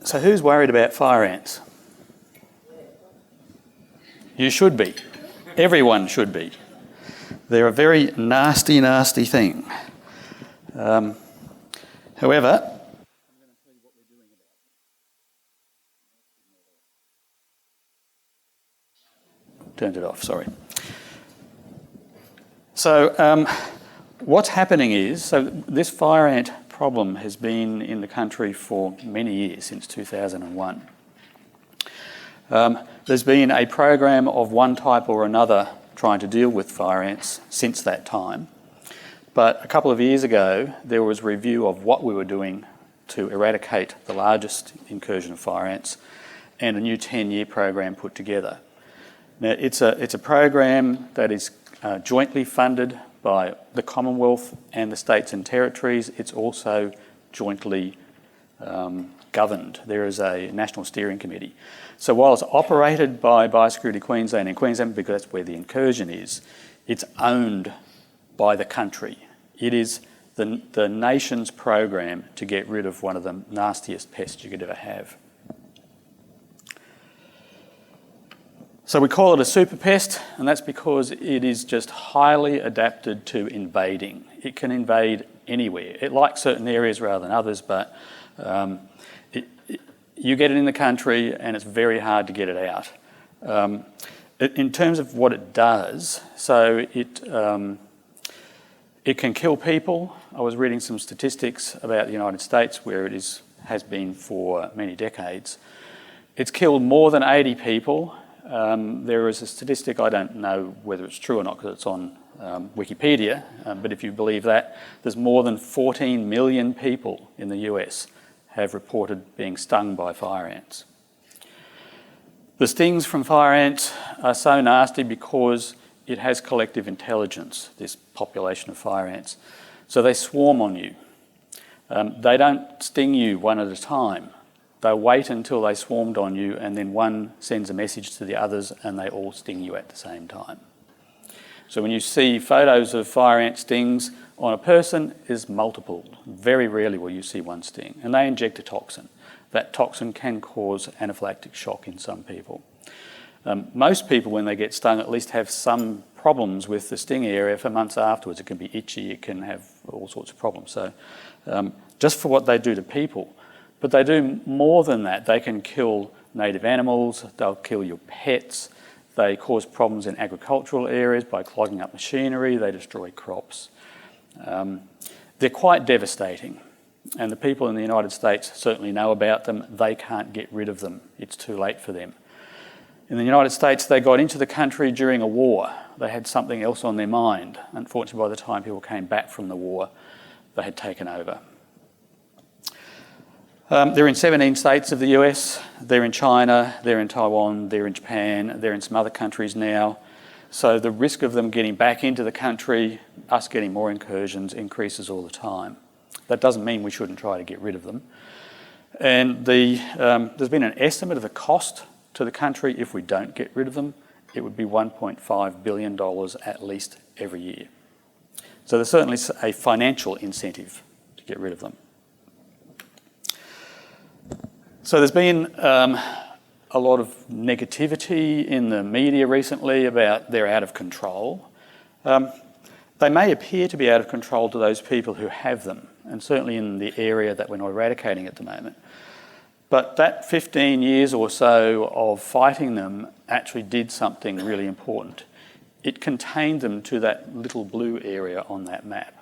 So who's worried about fire ants? You should be. Everyone should be. They're a very nasty, nasty thing. However, I'm going to tell you what we're doing about it. Turned it off, sorry. So what's happening is, so this fire ant problem has been in the country for many years, since 2001. There's been a program of one type or another trying to deal with fire ants since that time. But a couple of years ago, there was a review of what we were doing to eradicate the largest incursion of fire ants, and a new 10-year program put together. Now, it's a program that is jointly funded by the Commonwealth and the states and territories. It's also jointly governed. There is a national steering committee. So while it's operated by Biosecurity Queensland and Queensland, because that's where the incursion is, it's owned by the country. It is the nation's program to get rid of one of the nastiest pests you could ever have. So we call it a super pest, and that's because it is just highly adapted to invading. It can invade anywhere. It likes certain areas rather than others, but you get it in the country and it's very hard to get it out. In terms of what it does, so it can kill people. I was reading some statistics about the United States where it has been for many decades. It's killed more than 80 people. There is a statistic, I don't know whether it's true or not because it's on Wikipedia, but if you believe that, there's more than 14 million people in the US have reported being stung by fire ants. The stings from fire ants are so nasty because it has collective intelligence, this population of fire ants. So they swarm on you. They don't sting you one at a time. They wait until they swarmed on you, and then one sends a message to the others and they all sting you at the same time. So when you see photos of fire ant stings on a person, is multiple. Very rarely will you see one sting. And they inject a toxin. That toxin can cause anaphylactic shock in some people. Most people, when they get stung, at least have some problems with the sting area for months afterwards. It can be itchy, it can have all sorts of problems. So just for what they do to people. But they do more than that. They can kill native animals, they'll kill your pets, they cause problems in agricultural areas by clogging up machinery, they destroy crops. They're quite devastating, and the people in the United States certainly know about them. They can't get rid of them. It's too late for them. In the United States, they got into the country during a war. They had something else on their mind. Unfortunately, by the time people came back from the war, they had taken over. They're in 17 states of the US, they're in China, they're in Taiwan, they're in Japan, they're in some other countries now. So the risk of them getting back into the country, us getting more incursions, increases all the time. That doesn't mean we shouldn't try to get rid of them. And there's been an estimate of the cost to the country if we don't get rid of them. It would be $1.5 billion at least every year. So there's certainly a financial incentive to get rid of them. So there's been a lot of negativity in the media recently about they're out of control. They may appear to be out of control to those people who have them, and certainly in the area that we're not eradicating at the moment. But that 15 years or so of fighting them actually did something really important. It contained them to that little blue area on that map.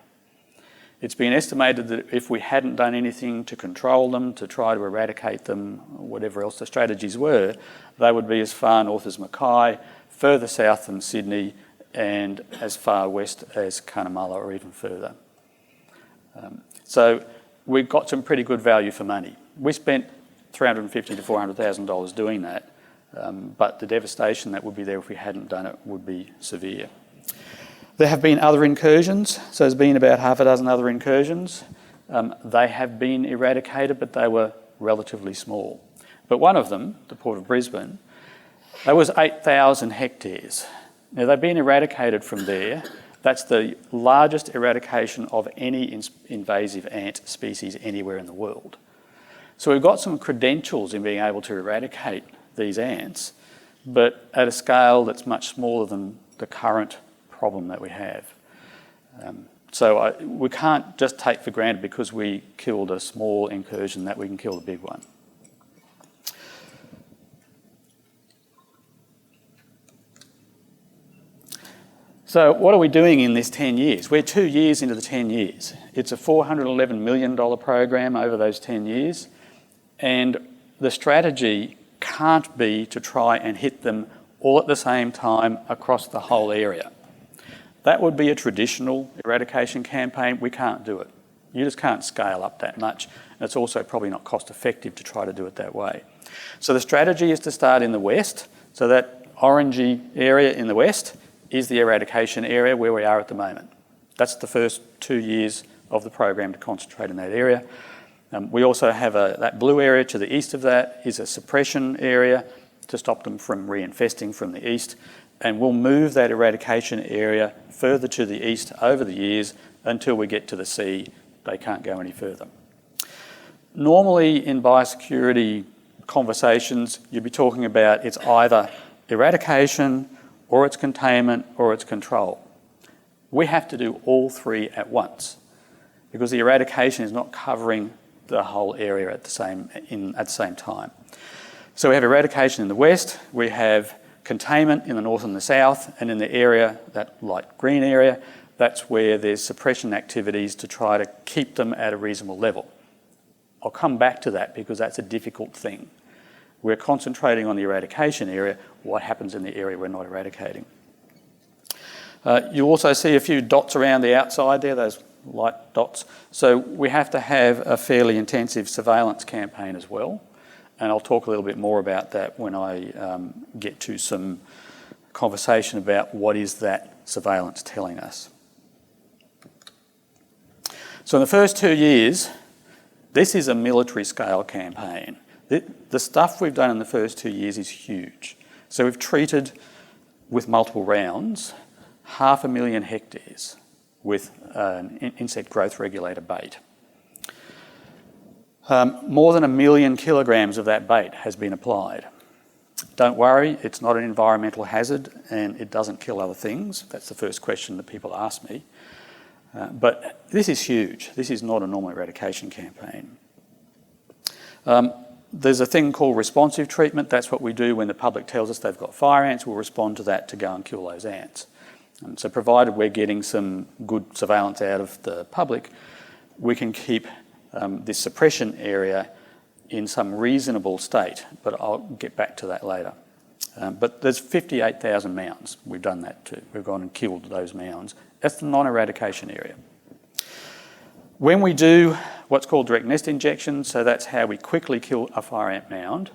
It's been estimated that if we hadn't done anything to control them, to try to eradicate them, whatever else the strategies were, they would be as far north as Mackay, further south than Sydney, and as far west as Cunnamulla or even further. So we've got some pretty good value for money. We spent $350,000 to $400,000 doing that, but the devastation that would be there if we hadn't done it would be severe. There have been other incursions, so there's been about half a dozen other incursions. They have been eradicated, but they were relatively small. But one of them, the Port of Brisbane, that was 8,000 hectares. Now they've been eradicated from there. That's the largest eradication of any invasive ant species anywhere in the world. So we've got some credentials in being able to eradicate these ants, but at a scale that's much smaller than the current problem that we have. We can't just take for granted because we killed a small incursion that we can kill the big one. So what are we doing in this 10 years? We're 2 years into the 10 years. It's a $411 million program over those 10 years. And the strategy can't be to try and hit them all at the same time across the whole area. That would be a traditional eradication campaign. We can't do it. You just can't scale up that much. And it's also probably not cost effective to try to do it that way. So the strategy is to start in the west. So that orangey area in the west is the eradication area where we are at the moment. That's the first 2 years of the program to concentrate in that area. We also have that blue area to the east of that is a suppression area to stop them from reinfesting from the east. And we'll move that eradication area further to the east over the years until we get to the sea. They can't go any further. Normally in biosecurity conversations, you'd be talking about it's either eradication or it's containment or it's control. We have to do all three at once because the eradication is not covering the whole area at the same time. So we have eradication in the west, we have containment in the north and the south, and in the area, that light green area, that's where there's suppression activities to try to keep them at a reasonable level. I'll come back to that because that's a difficult thing. We're concentrating on the eradication area. What happens in the area we're not eradicating? You also see a few dots around the outside there, those light dots. So we have to have a fairly intensive surveillance campaign as well. And I'll talk a little bit more about that when I get to some conversation about what is that surveillance telling us. So in the first 2 years, this is a military scale campaign. The stuff we've done in the first 2 years is huge. So we've treated, with multiple rounds, 500,000 hectares with an insect growth regulator bait. More than 1 million kilograms of that bait has been applied. Don't worry, it's not an environmental hazard and it doesn't kill other things. That's the first question that people ask me. But this is huge. This is not a normal eradication campaign. There's a thing called responsive treatment. That's what we do when the public tells us they've got fire ants. We'll respond to that to go and kill those ants. So provided we're getting some good surveillance out of the public, we can keep this suppression area in some reasonable state, but I'll get back to that later. But there's 58,000 mounds. We've done that too. We've gone and killed those mounds. That's the non-eradication area. When we do what's called direct nest injection, so that's how we quickly kill a fire ant mound,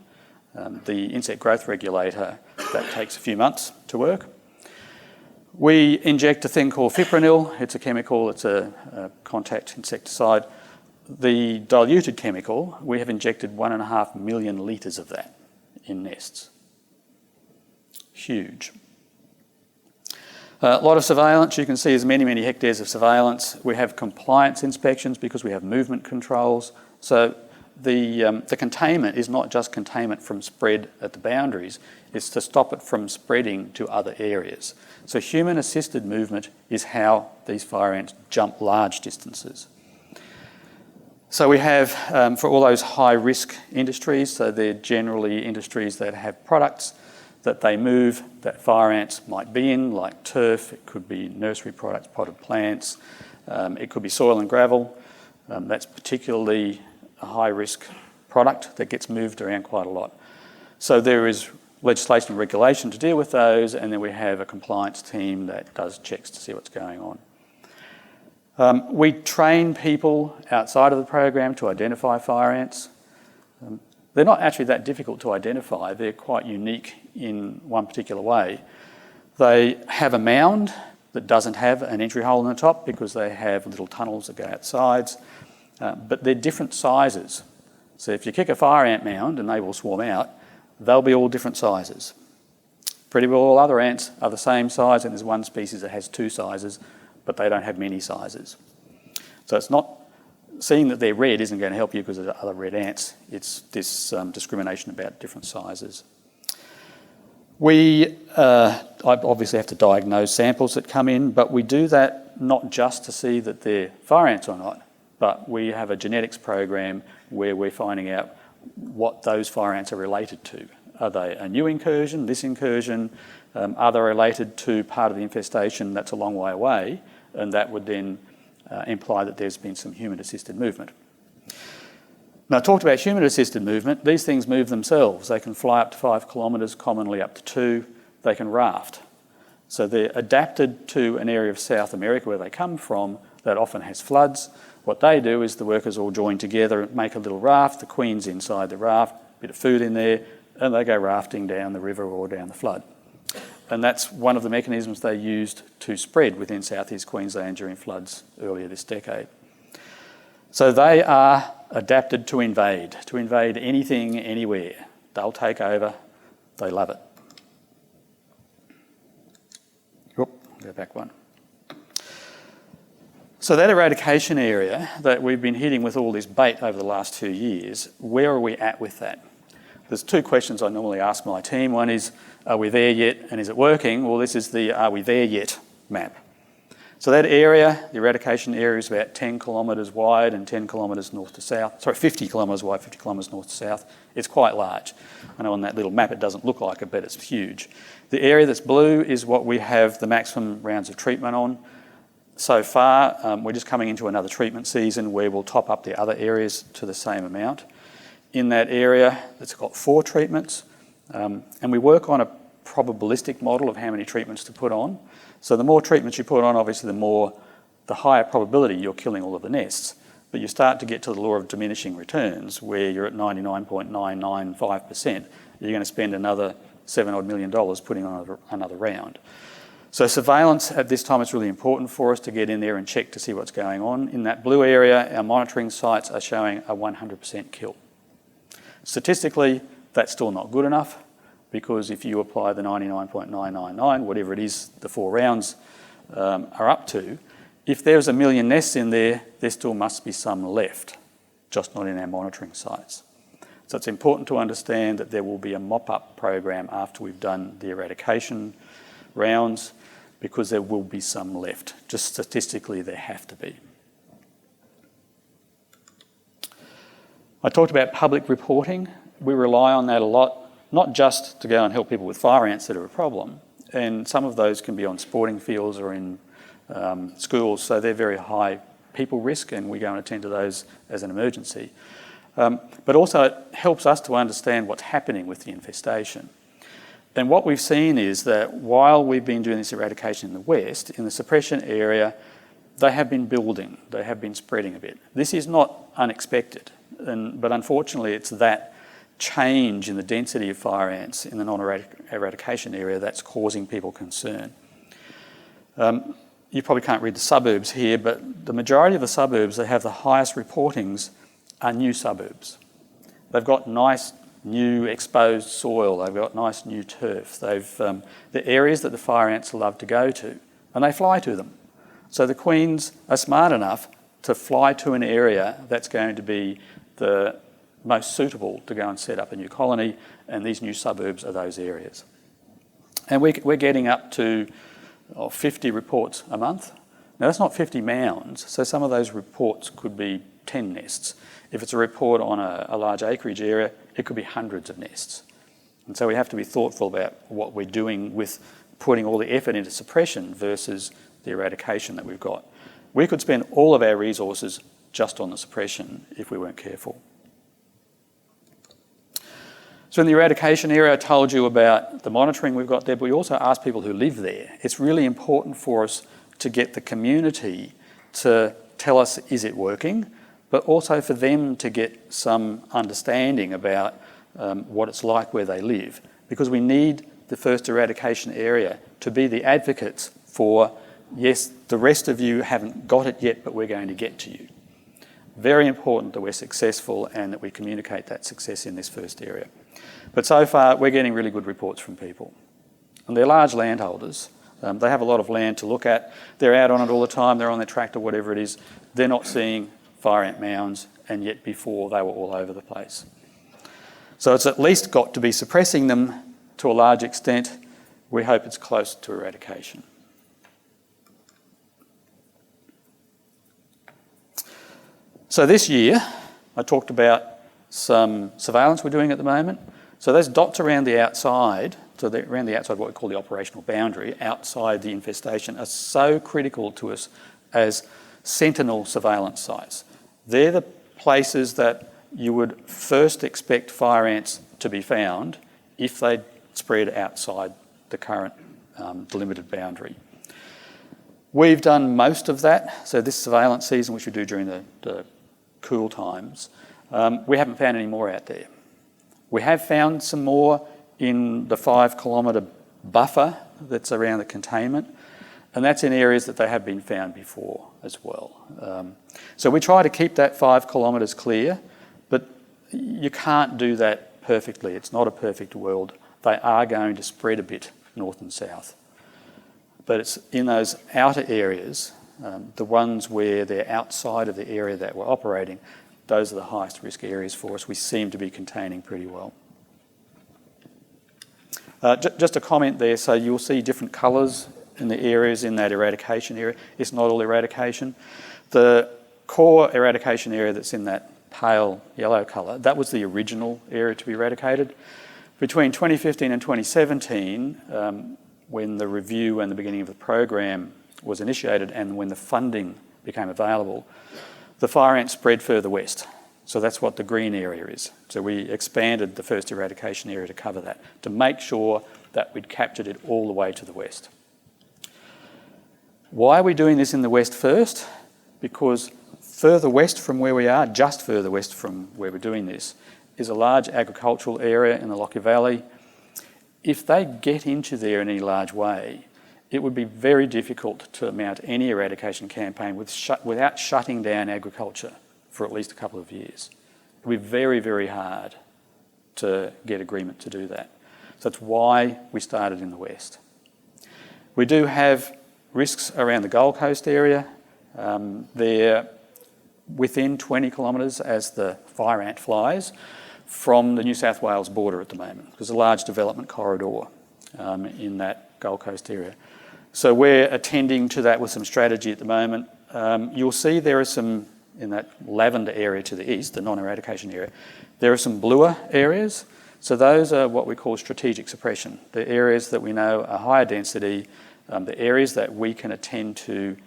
the insect growth regulator, that takes a few months to work. We inject a thing called fipronil. It's a chemical, it's a contact insecticide. The diluted chemical, we have injected 1.5 million litres of that in nests. Huge. A lot of surveillance. You can see there's many, many hectares of surveillance. We have compliance inspections because we have movement controls. So the containment is not just containment from spread at the boundaries, it's to stop it from spreading to other areas. So human-assisted movement is how these fire ants jump large distances. So we have, for all those high-risk industries, so they're generally industries that have products that they move that fire ants might be in, like turf, it could be nursery products, potted plants, it could be soil and gravel. That's particularly a high-risk product that gets moved around quite a lot. So there is legislation and regulation to deal with those, and then we have a compliance team that does checks to see what's going on. We train people outside of the program to identify fire ants. They're not actually that difficult to identify. They're quite unique in one particular way. They have a mound that doesn't have an entry hole in the top because they have little tunnels that go out sides, but they're different sizes. So if you kick a fire ant mound and they will swarm out, they'll be all different sizes. Pretty well all other ants are the same size, and there's one species that has two sizes, but they don't have many sizes. So it's not seeing that they're red isn't going to help you because there's other red ants. It's this discrimination about different sizes. We obviously have to diagnose samples that come in, but we do that not just to see that they're fire ants or not, but we have a genetics program where we're finding out what those fire ants are related to. Are they a new incursion, this incursion? Are they related to part of the infestation that's a long way away? And that would then imply that there's been some human-assisted movement. Now, I talked about human-assisted movement. These things move themselves. They can fly up to 5 kilometres, commonly up to 2. They can raft. So they're adapted to an area of South America where they come from that often has floods. What they do is the workers all join together and make a little raft. The queen's inside the raft, a bit of food in there, and they go rafting down the river or down the flood. And that's one of the mechanisms they used to spread within southeast Queensland during floods earlier this decade. So they are adapted to invade anything, anywhere. They'll take over. They love it. Go back one. So that eradication area that we've been hitting with all this bait over the last 2 years, where are we at with that? There's 2 questions I normally ask my team. One is, are we there yet and is it working? Well, this is the are we there yet map. So that area, the eradication area, is about 10 kilometres wide and 10 kilometres north to south. Sorry, 50 kilometres wide, 50 kilometres north to south. It's quite large. I know on that little map it doesn't look like it, but it's huge. The area that's blue is what we have the maximum rounds of treatment on. So far, we're just coming into another treatment season where we'll top up the other areas to the same amount. In that area, it's got 4 treatments, and we work on a probabilistic model of how many treatments to put on. So the more treatments you put on, obviously the higher probability you're killing all of the nests. But you start to get to the law of diminishing returns, where you're at 99.995%. You're going to spend another $7 odd million putting on another round. So surveillance at this time is really important for us to get in there and check to see what's going on. In that blue area, our monitoring sites are showing a 100% kill. Statistically, that's still not good enough, because if you apply the 99.999, whatever it is the 4 rounds are up to, if there's 1 million nests in there, there still must be some left, just not in our monitoring sites. So it's important to understand that there will be a mop-up program after we've done the eradication rounds, because there will be some left. Just statistically, there have to be. I talked about public reporting. We rely on that a lot, not just to go and help people with fire ants that are a problem, and some of those can be on sporting fields or in schools, so they're very high people risk, and we go and attend to those as an emergency. But also it helps us to understand what's happening with the infestation. And what we've seen is that while we've been doing this eradication in the west, in the suppression area, they have been building, they have been spreading a bit. This is not unexpected, but unfortunately it's that change in the density of fire ants in the non-eradication area that's causing people concern. You probably can't read the suburbs here, but the majority of the suburbs that have the highest reportings are new suburbs. They've got nice new exposed soil, they've got nice new turf, the areas that the fire ants love to go to, and they fly to them. So the queens are smart enough to fly to an area that's going to be the most suitable to go and set up a new colony, and these new suburbs are those areas. And we're getting up to 50 reports a month. Now that's not 50 mounds, so some of those reports could be 10 nests. If it's a report on a large acreage area, it could be hundreds of nests. And so we have to be thoughtful about what we're doing with putting all the effort into suppression versus the eradication that we've got. We could spend all of our resources just on the suppression if we weren't careful. So in the eradication area, I told you about the monitoring we've got there, but we also ask people who live there. It's really important for us to get the community to tell us, is it working? But also for them to get some understanding about what it's like where they live, because we need the first eradication area to be the advocates for, yes, the rest of you haven't got it yet, but we're going to get to you. Very important that we're successful and that we communicate that success in this first area. But so far, we're getting really good reports from people. And they're large landholders. They have a lot of land to look at. They're out on it all the time. They're on their tractor, whatever it is. They're not seeing fire ant mounds, and yet before they were all over the place. So it's at least got to be suppressing them to a large extent. We hope it's close to eradication. So this year, I talked about some surveillance we're doing at the moment. So those dots around the outside, around the outside what we call the operational boundary, outside the infestation, are so critical to us as sentinel surveillance sites. They're the places that you would first expect fire ants to be found if they spread outside the current delimited boundary. We've done most of that. So this surveillance season, which we do during the cool times, we haven't found any more out there. We have found some more in the 5 kilometre buffer that's around the containment, and that's in areas that they have been found before as well. So we try to keep that 5 kilometres clear, but you can't do that perfectly. It's not a perfect world. They are going to spread a bit north and south. But it's in those outer areas, the ones where they're outside of the area that we're operating, those are the highest risk areas for us. We seem to be containing pretty well. Just a comment there, so you'll see different colours in the areas in that eradication area. It's not all eradication. The core eradication area that's in that pale yellow colour, that was the original area to be eradicated. Between 2015 and 2017, when the review and the beginning of the program was initiated and when the funding became available, the fire ant spread further west. So that's what the green area is. So we expanded the first eradication area to cover that, to make sure that we'd captured it all the way to the west. Why are we doing this in the west first? Because further west from where we are, just further west from where we're doing this, is a large agricultural area in the Lockyer Valley. If they get into there in any large way, it would be very difficult to mount any eradication campaign without shutting down agriculture for at least a couple of years. It would be very, very hard to get agreement to do that. So that's why we started in the west. We do have risks around the Gold Coast area. They're within 20 kilometres as the fire ant flies from the New South Wales border at the moment. There's a large development corridor in that Gold Coast area. So we're attending to that with some strategy at the moment. You'll see there are some, in that lavender area to the east, the non-eradication area, there are some bluer areas. So those are what we call strategic suppression. The areas that we know are higher density, the areas that we can attend to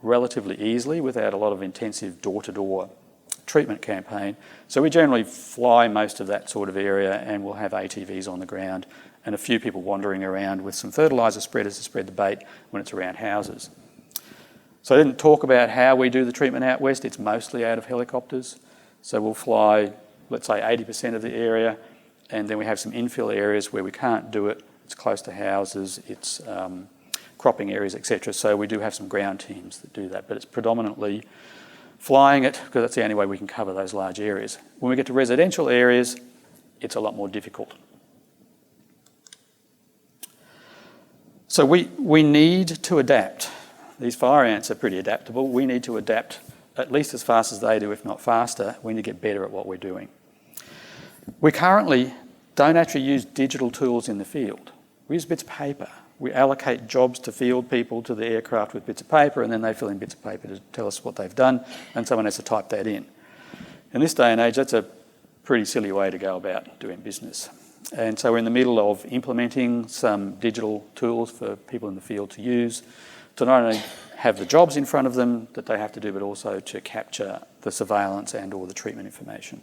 relatively easily without a lot of intensive door-to-door treatment campaign. So we generally fly most of that sort of area and we'll have ATVs on the ground and a few people wandering around with some fertiliser spreaders to spread the bait when it's around houses. So I didn't talk about how we do the treatment out west. It's mostly out of helicopters. So we'll fly, let's say 80% of the area, and then we have some infill areas where we can't do it. It's close to houses, it's cropping areas, etc. So we do have some ground teams that do that, but it's predominantly flying it because that's the only way we can cover those large areas. When we get to residential areas, it's a lot more difficult. So we need to adapt. These fire ants are pretty adaptable. We need to adapt at least as fast as they do, if not faster. We need to get better at what we're doing. We currently don't actually use digital tools in the field. We use bits of paper. We allocate jobs to field people to the aircraft with bits of paper, and then they fill in bits of paper to tell us what they've done, and someone has to type that in. In this day and age, that's a pretty silly way to go about doing business. And so we're in the middle of implementing some digital tools for people in the field to use, to not only have the jobs in front of them that they have to do, but also to capture the surveillance and or the treatment information.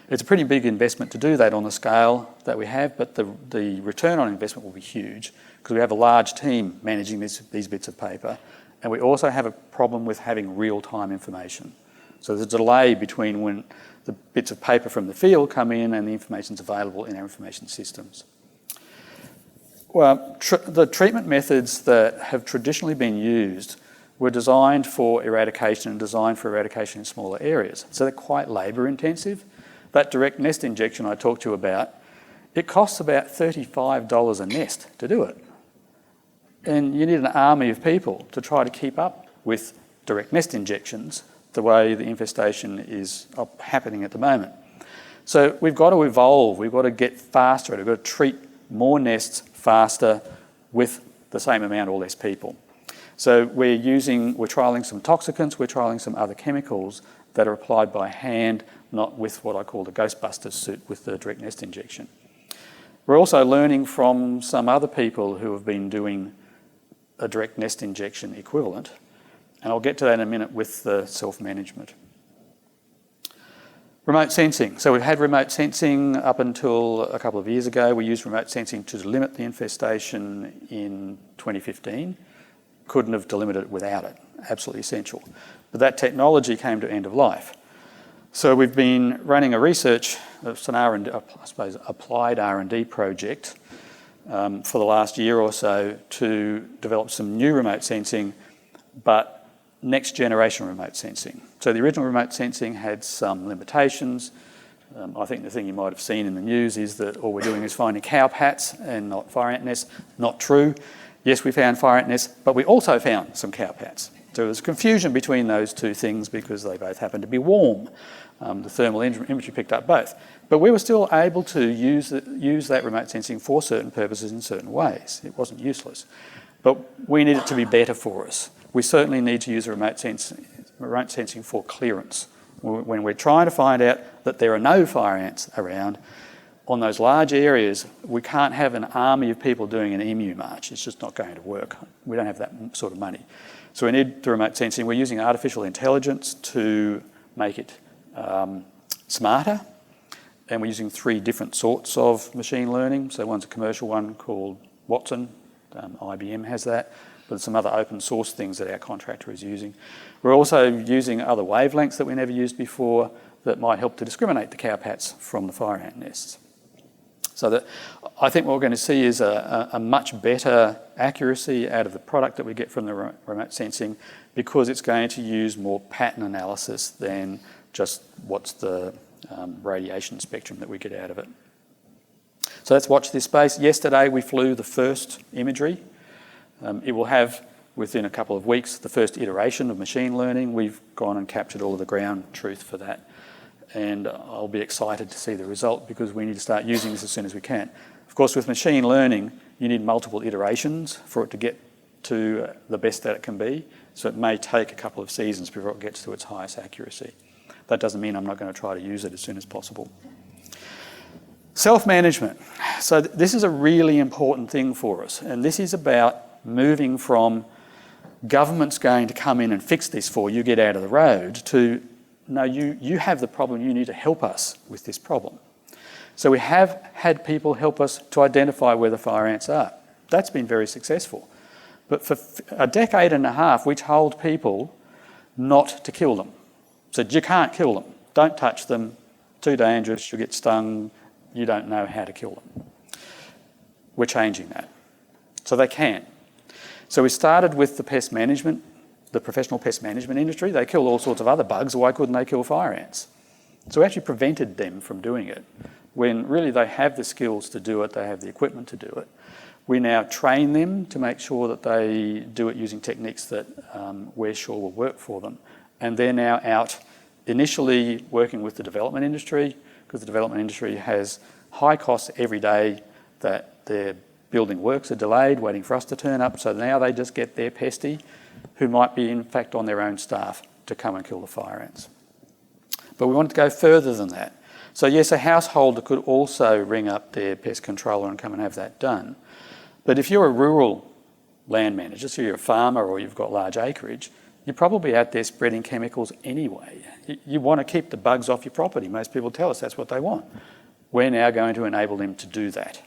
It's a pretty big investment to do that on the scale that we have, but the return on investment will be huge because we have a large team managing these bits of paper, and we also have a problem with having real-time information. So there's a delay between when the bits of paper from the field come in and the information's available in our information systems. Well, the treatment methods that have traditionally been used were designed for eradication and designed for eradication in smaller areas. So they're quite labour intensive. That direct nest injection I talked to you about, it costs about $35 a nest to do it. And you need an army of people to try to keep up with direct nest injections the way the infestation is happening at the moment. So we've got to evolve, we've got to get faster, we've got to treat more nests faster with the same amount or less people. So we're trialling some toxicants, we're trialling some other chemicals that are applied by hand, not with what I call the Ghostbusters suit with the direct nest injection. We're also learning from some other people who have been doing a direct nest injection equivalent, and I'll get to that in a minute with the self-management. Remote sensing. So we've had remote sensing up until a couple of years ago. We used remote sensing to limit the infestation in 2015. Couldn't have delimited it without it. Absolutely essential. But that technology came to end of life. So we've been running a research, it's an R&D, I suppose, applied R&D project for the last year or so to develop some new remote sensing, but next generation remote sensing. So the original remote sensing had some limitations. I think the thing you might have seen in the news is that all we're doing is finding cow pats and not fire ant nests. Not true. Yes, we found fire ant nests, but we also found some cow pats. So there was confusion between those two things because they both happened to be warm. The thermal imagery picked up both. But we were still able to use that remote sensing for certain purposes in certain ways. It wasn't useless. But we need it to be better for us. We certainly need to use remote sensing for clearance. When we're trying to find out that there are no fire ants around, on those large areas, we can't have an army of people doing an emu march. It's just not going to work. We don't have that sort of money. So we need the remote sensing. We're using artificial intelligence to make it smarter. And we're using 3 different sorts of machine learning. So one's a commercial one called Watson. IBM has that. But some other open source things that our contractor is using. We're also using other wavelengths that we never used before that might help to discriminate the cow pats from the fire ant nests. So that I think what we're going to see is a much better accuracy out of the product that we get from the remote sensing because it's going to use more pattern analysis than just what's the radiation spectrum that we get out of it. So let's watch this space. Yesterday we flew the first imagery. It will have, within a couple of weeks, the first iteration of machine learning. We've gone and captured all of the ground truth for that. And I'll be excited to see the result because we need to start using this as soon as we can. Of course, with machine learning, you need multiple iterations for it to get to the best that it can be. So it may take a couple of seasons before it gets to its highest accuracy. That doesn't mean I'm not going to try to use it as soon as possible. Self-management. So this is a really important thing for us. And this is about moving from government's going to come in and fix this for you, get out of the road, to no, you have the problem, you need to help us with this problem. So we have had people help us to identify where the fire ants are. That's been very successful. But for a decade and a half, we told people not to kill them. Said, you can't kill them, don't touch them, too dangerous, you'll get stung, you don't know how to kill them. We're changing that. So they can. So we started with the pest management, the professional pest management industry. They kill all sorts of other bugs. Why couldn't they kill fire ants? So we actually prevented them from doing it when really they have the skills to do it, they have the equipment to do it. We now train them to make sure that they do it using techniques that we're sure will work for them. And they're now out initially working with the development industry because the development industry has high costs every day that their building works are delayed, waiting for us to turn up. So now they just get their pestie, who might be in fact on their own staff, to come and kill the fire ants. But we wanted to go further than that. So yes, a householder could also ring up their pest controller and come and have that done. But if you're a rural land manager, so you're a farmer or you've got large acreage, you're probably out there spreading chemicals anyway. You want to keep the bugs off your property. Most people tell us that's what they want. We're now going to enable them to do that.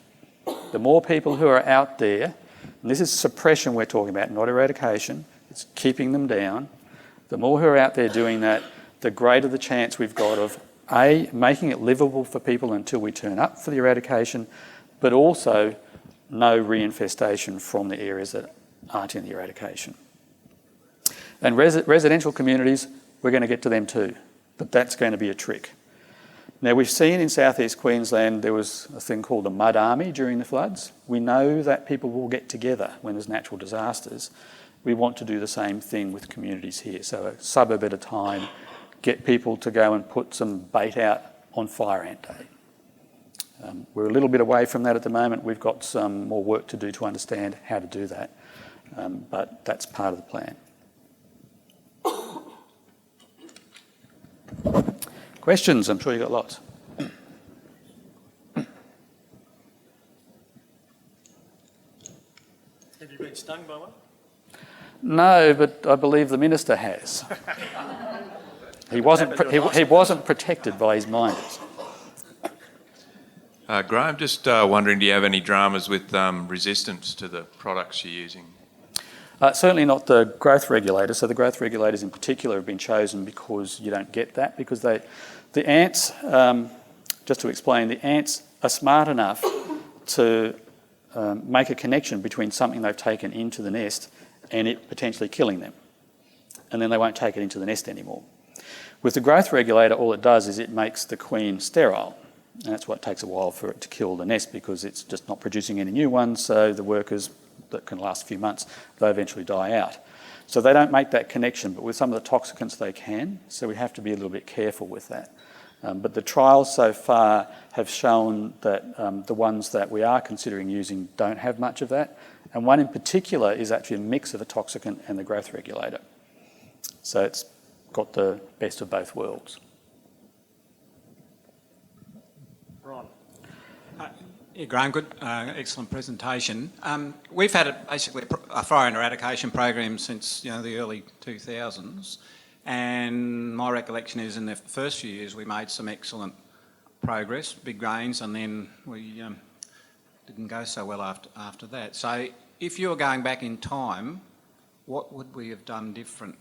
The more people who are out there, and this is suppression we're talking about, not eradication, it's keeping them down. The more who are out there doing that, the greater the chance we've got of A, making it livable for people until we turn up for the eradication, but also no reinfestation from the areas that aren't in the eradication. And residential communities, we're going to get to them too, but that's going to be a trick. Now, we've seen in southeast Queensland there was a thing called a mud army during the floods. We know that people will get together when there's natural disasters we want to do the same thing with communities here. So a suburb at a time, get people to go and put some bait out on Fire Ant Day. We're a little bit away from that at the moment. We've got some more work to do to understand how to do that, but that's part of the plan. Questions? I'm sure you've got lots. Have you been stung by one? No, but I believe the minister has. He wasn't protected by his miners. Graeme, just wondering, do you have any dramas with resistance to the products you're using? Certainly not the growth regulators. So the growth regulators in particular have been chosen because you don't get that, because the ants, just to explain, the ants are smart enough to make a connection between something they've taken into the nest and it potentially killing them. And then they won't take it into the nest anymore. With the growth regulator, all it does is it makes the queen sterile. And that's why it takes a while for it to kill the nest, because it's just not producing any new ones, so the workers that can last a few months, they eventually die out. So they don't make that connection, but with some of the toxicants they can, so we have to be a little bit careful with that. But the trials so far have shown that the ones that we are considering using don't have much of that, and one in particular is actually a mix of a toxicant and the growth regulator. So it's got the best of both worlds. Ron. Yeah, Graeme, good, excellent presentation. We've had basically a fire and eradication program since the early 2000s, and my recollection is in the first few years we made some excellent progress, big gains, and then we didn't go so well after that. So if you were going back in time, what would we have done different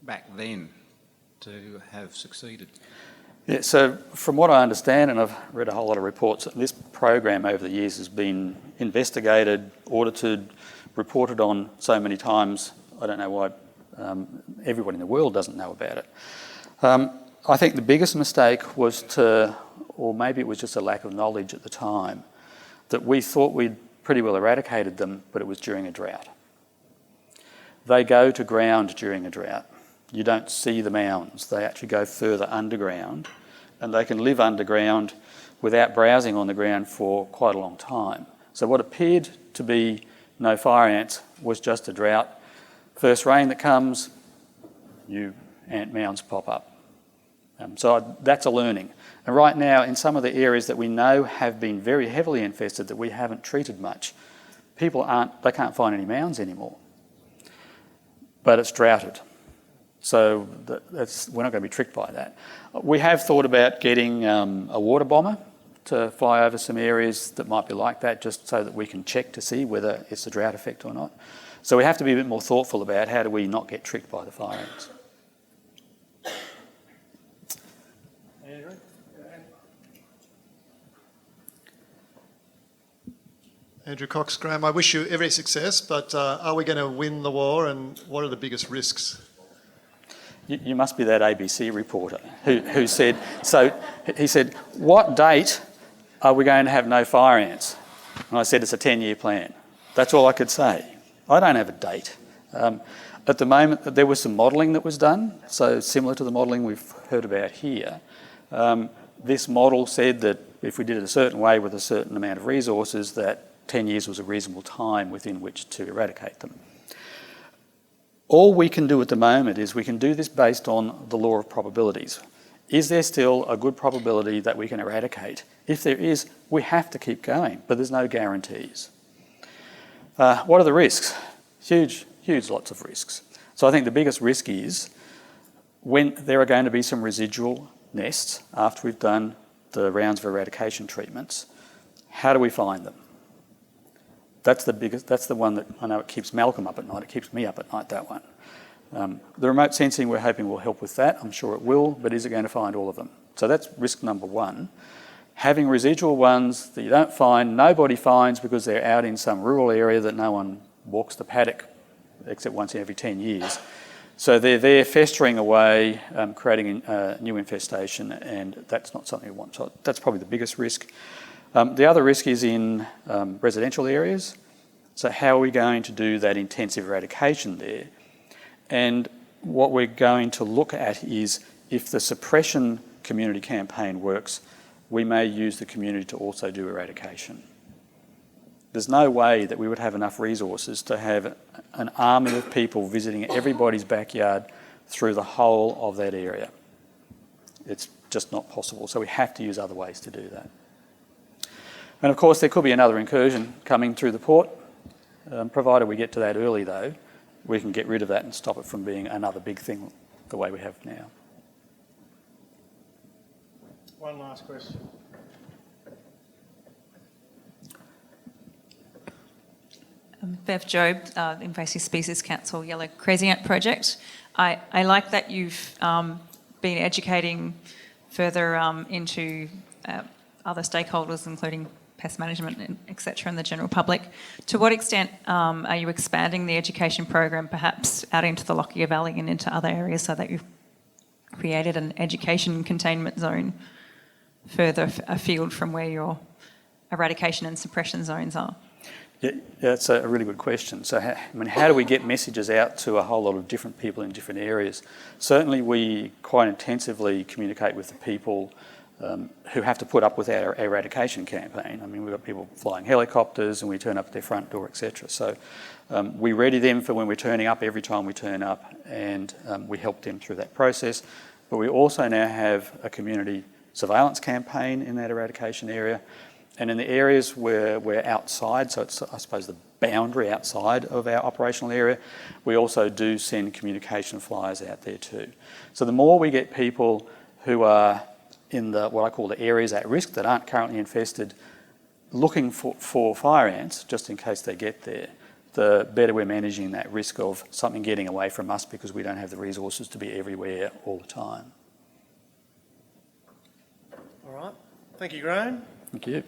back then to have succeeded? Yeah, so from what I understand, and I've read a whole lot of reports, this program over the years has been investigated, audited, reported on so many times. I don't know why everyone in the world doesn't know about it. I think the biggest mistake was or maybe it was just a lack of knowledge at the time, that we thought we'd pretty well eradicated them, but it was during a drought. They go to ground during a drought. You don't see the mounds. They actually go further underground, and they can live underground without browsing on the ground for quite a long time. So what appeared to be no fire ants was just a drought. First rain that comes, new ant mounds pop up. So that's a learning. And right now, in some of the areas that we know have been very heavily infested that we haven't treated much, they can't find any mounds anymore. But it's droughted. So we're not going to be tricked by that. We have thought about getting a water bomber to fly over some areas that might be like that, just so that we can check to see whether it's a drought effect or not. So we have to be a bit more thoughtful about how do we not get tricked by the fire ants. Andrew? Andrew Cox, Graeme, I wish you every success, but are we going to win the war, and what are the biggest risks? You must be that ABC reporter who said, he said, what date are we going to have no fire ants? And I said, it's a 10-year plan. That's all I could say. I don't have a date. At the moment, there was some modelling that was done, so similar to the modelling we've heard about here. This model said that if we did it a certain way with a certain amount of resources, that 10 years was a reasonable time within which to eradicate them. All we can do at the moment is we can do this based on the law of probabilities. Is there still a good probability that we can eradicate? If there is, we have to keep going, but there's no guarantees. What are the risks? Huge lots of risks. So I think the biggest risk is when there are going to be some residual nests after we've done the rounds of eradication treatments, how do we find them? That's the one that I know it keeps Malcolm up at night. It keeps me up at night, that one. The remote sensing, we're hoping will help with that. I'm sure it will, but is it going to find all of them? So that's risk number one. Having residual ones that you don't find, nobody finds because they're out in some rural area that no one walks the paddock except once every 10 years. So they're there festering away, creating a new infestation, and that's not something we want. So that's probably the biggest risk. The other risk is in residential areas. So how are we going to do that intensive eradication there? And what we're going to look at is if the suppression community campaign works, we may use the community to also do eradication. There's no way that we would have enough resources to have an army of people visiting everybody's backyard through the whole of that area. It's just not possible, so we have to use other ways to do that. And of course there could be another incursion coming through the port. Provided we get to that early though, we can get rid of that and stop it from being another big thing the way we have now. One last question. Bev Job, Invasive Species Council Yellow Crazy Ant Project. I like that you've been educating further into other stakeholders, including pest management, etc., and the general public. To what extent are you expanding the education program perhaps out into the Lockyer Valley and into other areas so that you've created an education containment zone further afield from where your eradication and suppression zones are? Yeah, that's a really good question. So, how do we get messages out to a whole lot of different people in different areas? Certainly, we quite intensively communicate with the people who have to put up with our eradication campaign. I mean, we've got people flying helicopters and we turn up at their front door, etc. So, we ready them for when we're turning up every time we turn up, and we help them through that process. But we also now have a community surveillance campaign in that eradication area. And in the areas where we're outside, so it's, I suppose, the boundary outside of our operational area, we also do send communication flyers out there too. So the more we get people who are in the what I call the areas at risk that aren't currently infested, looking for fire ants, just in case they get there, the better we're managing that risk of something getting away from us because we don't have the resources to be everywhere all the time. All right. Thank you, Graeme. Thank you.